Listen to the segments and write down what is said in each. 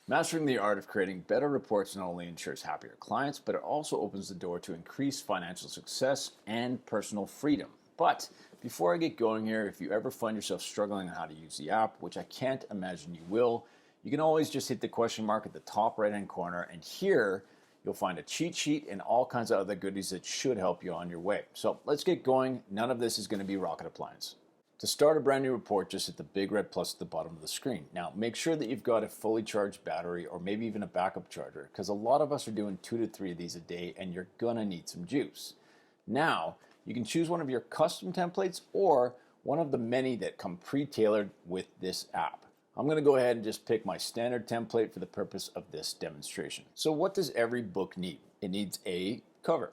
Mastering the art of creating better reports not only ensures happier clients, but it also opens the door to increased financial success and personal freedom. But before I get going here, if you ever find yourself struggling on how to use the app, which I can't imagine you will, you can always just hit the question mark at the top right hand corner, and here you'll find a cheat sheet and all kinds of other goodies that should help you on your way. So let's get going. None of this is going to be rocket appliance. To start a brand new report, just hit the big red plus at the bottom of the screen. Now, make sure that you've got a fully charged battery or maybe even a backup charger, because a lot of us are doing 2 to 3 of these a day and you're gonna need some juice. Now, you can choose one of your custom templates or one of the many that come pre-tailored with this app. I'm gonna go ahead and just pick my standard template for the purpose of this demonstration. So what does every book need? It needs a cover.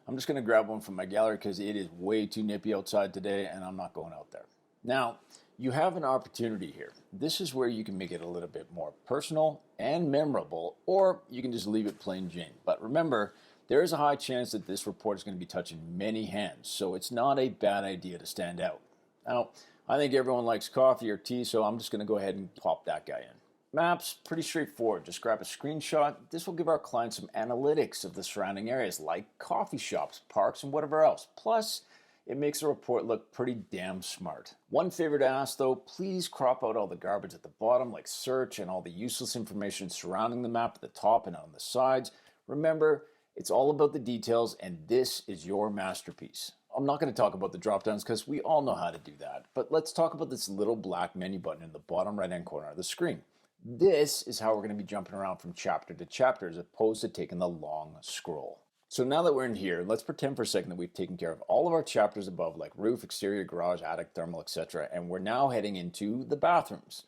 I'm just going to grab one from my gallery because it is way too nippy outside today and I'm not going out there. Now, you have an opportunity here. This is where you can make it a little bit more personal and memorable, or you can just leave it plain Jane. But remember, there is a high chance that this report is going to be touching many hands, so it's not a bad idea to stand out. Now, I think everyone likes coffee or tea, so I'm just going to go ahead and pop that guy in. Maps, pretty straightforward. Just grab a screenshot. This will give our clients some analytics of the surrounding areas like coffee shops, parks, and whatever else. Plus, it makes the report look pretty damn smart. One favor to ask though, please crop out all the garbage at the bottom like search and all the useless information surrounding the map at the top and on the sides. Remember, it's all about the details and this is your masterpiece. I'm not going to talk about the drop downs because we all know how to do that, but let's talk about this little black menu button in the bottom right hand corner of the screen. This is how we're going to be jumping around from chapter to chapter as opposed to taking the long scroll. So now that we're in here, let's pretend for a second that we've taken care of all of our chapters above, like roof, exterior, garage, attic, thermal, etc. And we're now heading into the bathrooms.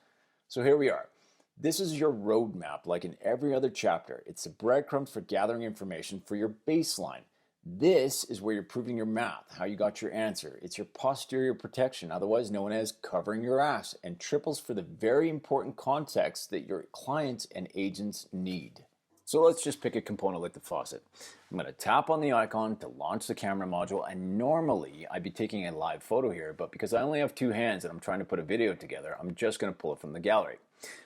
So here we are. This is your roadmap like in every other chapter. It's the breadcrumbs for gathering information for your baseline. This is where you're proving your math, how you got your answer. It's your posterior protection, otherwise known as covering your ass, and triples for the very important context that your clients and agents need. So let's just pick a component like the faucet. I'm going to tap on the icon to launch the camera module, and normally I'd be taking a live photo here, but because I only have 2 hands and I'm trying to put a video together, I'm just going to pull it from the gallery.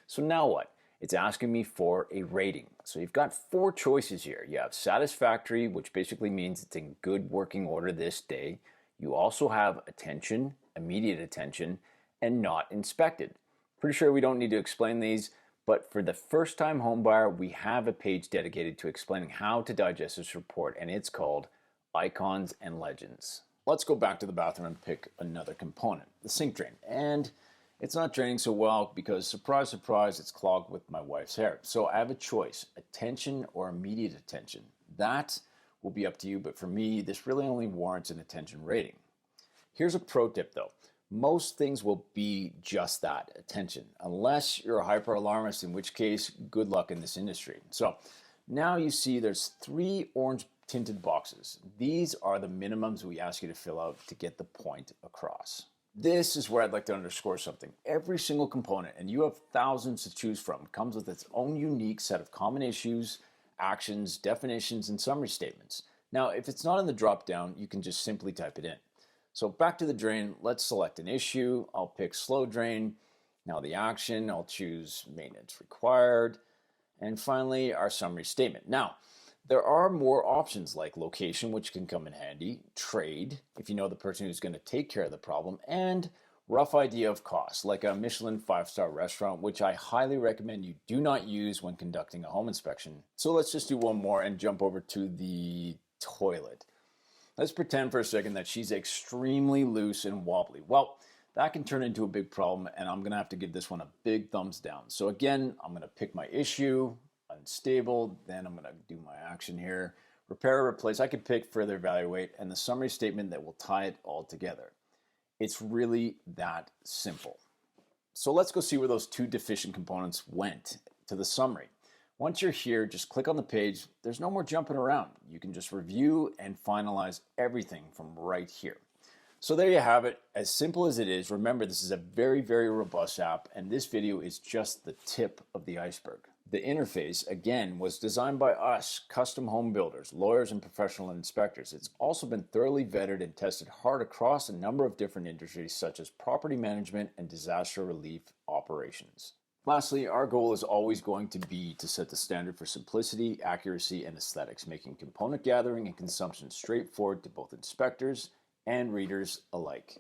So now what? It's asking me for a rating. So you've got 4 choices here. You have satisfactory, which basically means it's in good working order this day. You also have attention, immediate attention, and not inspected. Pretty sure we don't need to explain these, but for the first time home buyer, we have a page dedicated to explaining how to digest this report, and it's called Icons and Legends. Let's go back to the bathroom and pick another component, the sink drain. And it's not draining so well because, surprise, surprise, it's clogged with my wife's hair. So I have a choice, attention or immediate attention. That will be up to you, but for me, this really only warrants an attention rating. Here's a pro tip though. Most things will be just that, attention, unless you're a hyper alarmist, in which case, good luck in this industry. So now you see there's 3 orange tinted boxes. These are the minimums we ask you to fill out to get the point across. This is where I'd like to underscore something. Every single component, and you have thousands to choose from, comes with its own unique set of common issues, actions, definitions, and summary statements. Now, if it's not in the drop down, you can just simply type it in. So back to the drain, let's select an issue. I'll pick slow drain. Now the action, I'll choose maintenance required. And finally, our summary statement. Now, there are more options like location, which can come in handy, trade, if you know the person who's going to take care of the problem, and rough idea of cost, like a Michelin 5-star restaurant, which I highly recommend you do not use when conducting a home inspection. So let's just do one more and jump over to the toilet. Let's pretend for a second that she's extremely loose and wobbly. Well, that can turn into a big problem, and I'm going to have to give this one a big thumbs down. So again, I'm going to pick my issue, unstable, then I'm going to do my action here. Repair or replace, I could pick further evaluate, and the summary statement that will tie it all together. It's really that simple. So let's go see where those 2 deficient components went to the summary. Once you're here, just click on the page. There's no more jumping around. You can just review and finalize everything from right here. So there you have it. As simple as it is, remember this is a very, very robust app, and this video is just the tip of the iceberg. The interface, again, was designed by us, custom home builders, lawyers, and professional inspectors. It's also been thoroughly vetted and tested hard across a number of different industries such as property management and disaster relief operations. Lastly, our goal is always going to be to set the standard for simplicity, accuracy, and aesthetics, making component gathering and consumption straightforward to both inspectors and readers alike.